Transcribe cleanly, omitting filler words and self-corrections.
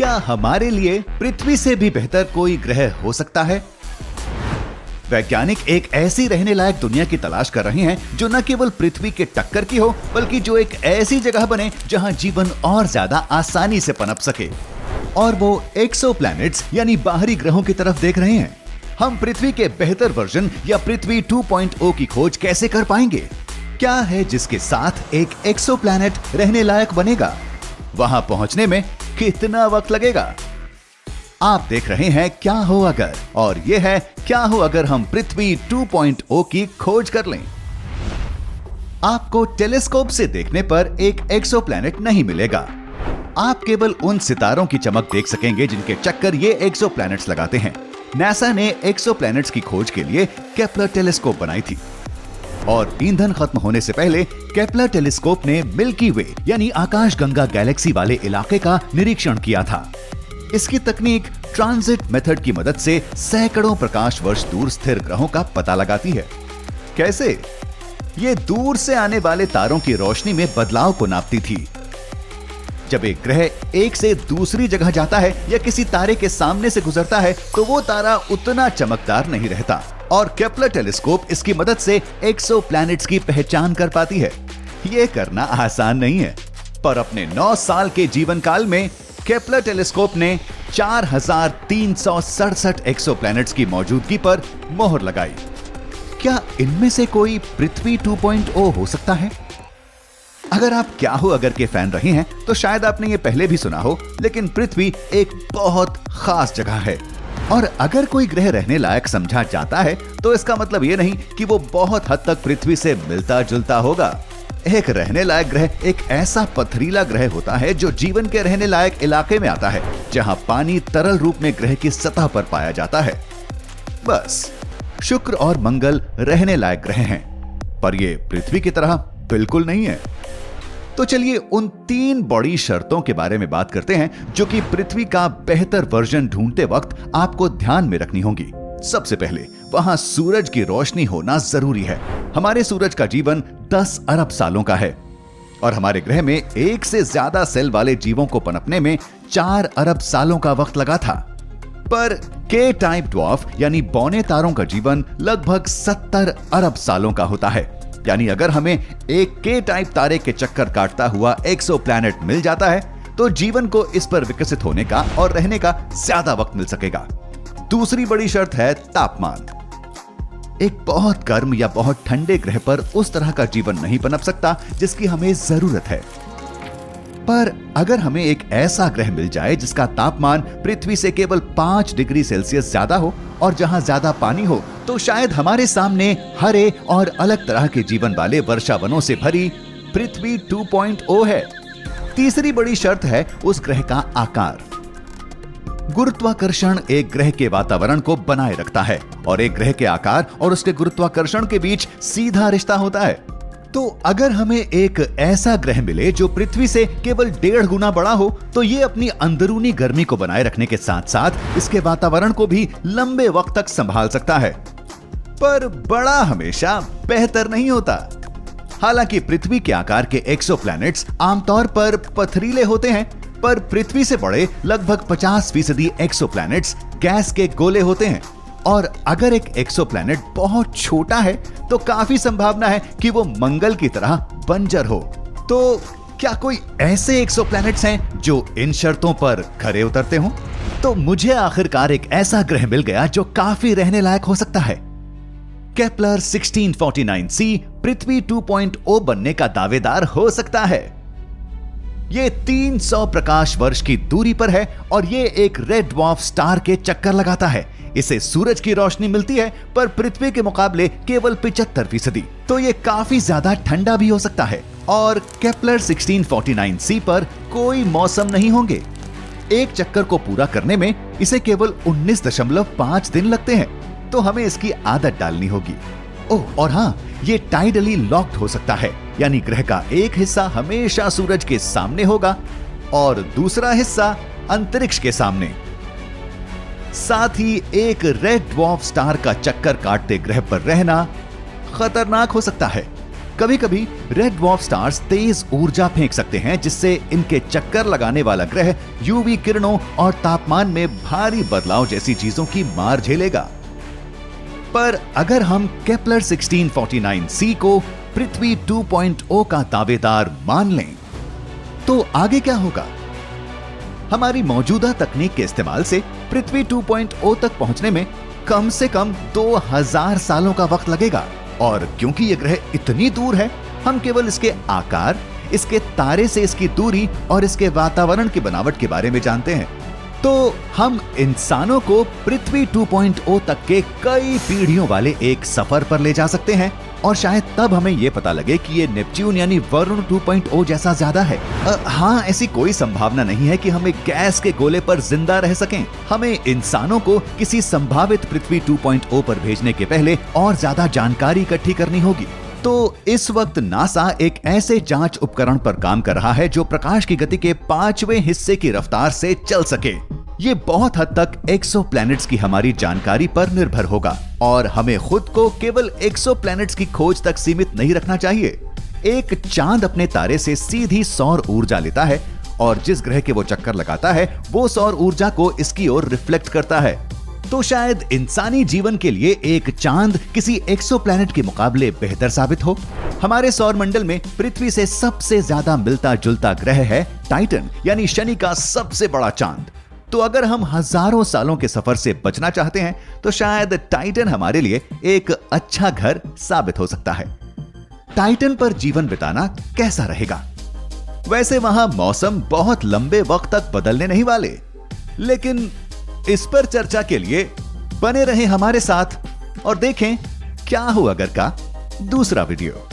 क्या हमारे लिए पृथ्वी से भी बेहतर कोई ग्रह हो सकता है? वैज्ञानिक एक ऐसी रहने लायक दुनिया की तलाश कर रहे हैं जो न केवल पृथ्वी के टक्कर की हो, बल्कि जो एक ऐसी जगह बने जहां जीवन और ज्यादा आसानी से पनप सके। और वो एक्सोप्लैनेट्स यानी बाहरी ग्रहों की तरफ देख रहे हैं। हम पृथ्वी के बेहतर वर्जन या पृथ्वी 2.0 की खोज कैसे कर पाएंगे? क्या है जिसके साथ एक एक्सोप्लैनेट रहने लायक बनेगा? वहां पहुंचने में कितना वक्त लगेगा? आप देख रहे हैं क्या हो अगर, और यह है क्या हो अगर हम पृथ्वी 2.0 की खोज कर लें। आपको टेलीस्कोप से देखने पर एक एक्सोप्लैनेट नहीं मिलेगा। आप केवल उन सितारों की चमक देख सकेंगे जिनके चक्कर ये एक्सोप्लैनेट्स लगाते हैं। नासा ने एक्सोप्लैनेट्स की खोज के लिए केपलर टेलीस्कोप बनाई थी, और ईंधन खत्म होने से पहले केपलर टेलीस्कोप ने मिल्की वे यानी आकाशगंगा गैलेक्सी वाले इलाके का निरीक्षण किया था। इसकी तकनीक ट्रांजिट मेथड की मदद से सैकड़ों प्रकाश वर्ष दूर स्थिर ग्रहों का पता लगाती है। कैसे? ये दूर से आने वाले तारों की रोशनी में बदलाव को नापती थी। जब एक ग्रह एक से दूसरी जगह जाता है या किसी तारे के सामने से गुजरता है तो वो तारा उतना चमकदार नहीं रहता, और केपलर टेलीस्कोप इसकी मदद से एक्सोप्लैनेट्स की पहचान कर पाती है। ये करना आसान नहीं है, पर अपने 9 साल के जीवन काल में केपलर टेलीस्कोप ने 4367 एक्सोप्लैनेट्स की मौजूदगी पर मोहर लगाई। क्या इनमें से कोई पृथ्वी 2.0 हो सकता है? अगर आप क्या हो अगर के फैन रहे हैं तो शायद आपने ये पहले भी सुना हो, लेकिन पृथ्वी एक बहुत खास जगह है। और अगर कोई ग्रह रहने लायक समझा जाता है तो इसका मतलब ये नहीं कि वो बहुत हद तक पृथ्वी से मिलता जुलता होगा। एक रहने लायक ग्रह एक ऐसा पथरीला ग्रह होता है जो जीवन के रहने लायक इलाके में आता है, जहां पानी तरल रूप में ग्रह की सतह पर पाया जाता है। बस शुक्र और मंगल रहने लायक ग्रह हैं, पर ये पृथ्वी की तरह बिल्कुल नहीं है। तो चलिए उन 3 बड़ी शर्तों के बारे में बात करते हैं जो कि पृथ्वी का बेहतर वर्जन ढूंढते वक्त आपको ध्यान में रखनी होगी। सबसे पहले, वहां सूरज की रोशनी होना जरूरी है। हमारे सूरज का जीवन 10 अरब सालों का है, और हमारे ग्रह में एक से ज्यादा सेल वाले जीवों को पनपने में 4 अरब सालों का वक्त लगा था। पर के टाइप ड्वार्फ यानी बौने तारों का जीवन लगभग 70 अरब सालों का होता है। यानी अगर हमें एक के टाइप तारे के चक्कर काटता हुआ एक्सोप्लैनेट मिल जाता है तो जीवन को इस पर विकसित होने का और रहने का ज्यादा वक्त मिल सकेगा। दूसरी बड़ी शर्त है तापमान। एक बहुत गर्म या बहुत ठंडे ग्रह पर उस तरह का जीवन नहीं पनप सकता जिसकी हमें जरूरत है। पर अगर हमें एक ऐसा ग्रह मिल जाए जिसका तापमान पृथ्वी से केवल 5 डिग्री सेल्सियस ज्यादा हो और जहां ज्यादा पानी हो, तो शायद हमारे सामने हरे और अलग तरह के जीवन वाले वर्षावनों से भरी पृथ्वी 2.0 है। तीसरी बड़ी शर्त है उस ग्रह का आकार। गुरुत्वाकर्षण एक ग्रह के वातावरण को बनाए रखता है, और एक ग्रह के आकार और उसके गुरुत्वाकर्षण के बीच सीधा रिश्ता होता है। तो अगर हमें एक ऐसा ग्रह मिले जो पृथ्वी से केवल 1.5 गुना बड़ा हो, तो ये अपनी अंदरूनी गर्मी को बनाए रखने के साथ साथ इसके वातावरण को भी लंबे वक्त तक संभाल सकता है। पर बड़ा हमेशा बेहतर नहीं होता। हालांकि पृथ्वी के आकार के एक्सोप्लैनेट्स आमतौर पर पथरीले होते हैं, पर पृथ्वी से बड़े लगभग 50% एक्सोप्लैनेट्स गैस के गोले होते हैं। और अगर एक एक्सोप्लैनेट बहुत छोटा है तो काफी संभावना है कि वो मंगल की तरह बंजर हो। तो क्या कोई ऐसे एक्सोप्लैनेट्स हैं जो इन शर्तों पर खरे उतरते हों? तो मुझे आखिरकार एक ऐसा ग्रह मिल गया जो काफी रहने लायक हो सकता है। केपलर 1649c पृथ्वी 2.0 बनने का दावेदार हो सकता है। ये 300 प्रकाश वर्ष की दूरी पर है और ये एक रेड ड्वार्फ स्टार के चक्कर लगाता है। इसे सूरज की रोशनी मिलती है, पर पृथ्वी के मुकाबले केवल 75%। तो ये काफी ज्यादा ठंडा भी हो सकता है, और केपलर 1649c पर कोई मौसम नहीं होंगे। एक चक्कर को पूरा करने में इसे केवल 19.5 दिन लगते हैं, तो हमें इसकी आदत डालनी होगी। ओह, और हाँ, ये टाइडली लॉक्ड हो सकता है, यानी ग्रह का एक हिस्सा हमेशा सूरज के सामने होगा और दूसरा हिस्सा अंतरिक्ष के सामने। साथ ही एक रेड ड्वार्फ स्टार का चक्कर काटते ग्रह पर रहना खतरनाक हो सकता है। कभी कभी रेड ड्वार्फ स्टार्स तेज ऊर्जा फेंक सकते हैं, जिससे इनके चक्कर लगाने वाला ग्रह यूवी किरणों और तापमान में भारी बदलाव जैसी चीजों की मार झेलेगा। पर अगर हम केपलर 1649c को पृथ्वी 2.0 का दावेदार मान लें, तो आगे क्या होगा? हमारी मौजूदा तकनीक के इस्तेमाल से पृथ्वी 2.0 तक पहुंचने में कम से कम 2000 सालों का वक्त लगेगा। और क्योंकि यह ग्रह इतनी दूर है, हम केवल इसके आकार, इसके तारे से इसकी दूरी और इसके वातावरण की बनावट के बारे में जानते हैं। तो हम इंसानों को पृथ्वी 2.0 तक के कई पीढ़ियों वाले एक सफर पर ले जा सकते हैं, और शायद तब हमें यह पता लगे कि ये नेपच्यून यानी वरुण 2.0 जैसा ज्यादा है। हाँ, ऐसी कोई संभावना नहीं है कि हम एक गैस के गोले पर जिंदा रह सकें। हमें इंसानों को किसी संभावित पृथ्वी 2.0 पर भेजने के पहले और ज्यादा जानकारी इकट्ठी करनी होगी। तो इस वक्त नासा एक ऐसे जांच उपकरण पर काम कर रहा है जो प्रकाश की गति के 5वें हिस्से की रफ्तार से चल सके। ये बहुत हद तक एक्सोप्लैनेट्स की हमारी जानकारी पर निर्भर होगा, और हमें खुद को केवल एक्सोप्लैनेट्स की खोज तक सीमित नहीं रखना चाहिए। एक चांद अपने तारे से सीधी सौर ऊर्जा लेता है, और जिस ग्रह के वो चक्कर लगाता है वो सौर ऊर्जा को इसकी ओर रिफ्लेक्ट करता है। तो शायद इंसानी जीवन के लिए एक चांद किसी एक्सोप्लैनेट के मुकाबले बेहतर साबित हो। हमारे सौर मंडल में पृथ्वी से सबसे ज्यादा मिलता जुलता ग्रह है टाइटन, यानी शनि का सबसे बड़ा चांद। तो अगर हम हजारों सालों के सफर से बचना चाहते हैं, तो शायद टाइटन हमारे लिए एक अच्छा घर साबित हो सकता है। टाइटन पर जीवन बिताना कैसा रहेगा? वैसे वहां मौसम बहुत लंबे वक्त तक बदलने नहीं वाले, लेकिन इस पर चर्चा के लिए बने रहें हमारे साथ और देखें क्या हो अगर का दूसरा वीडियो।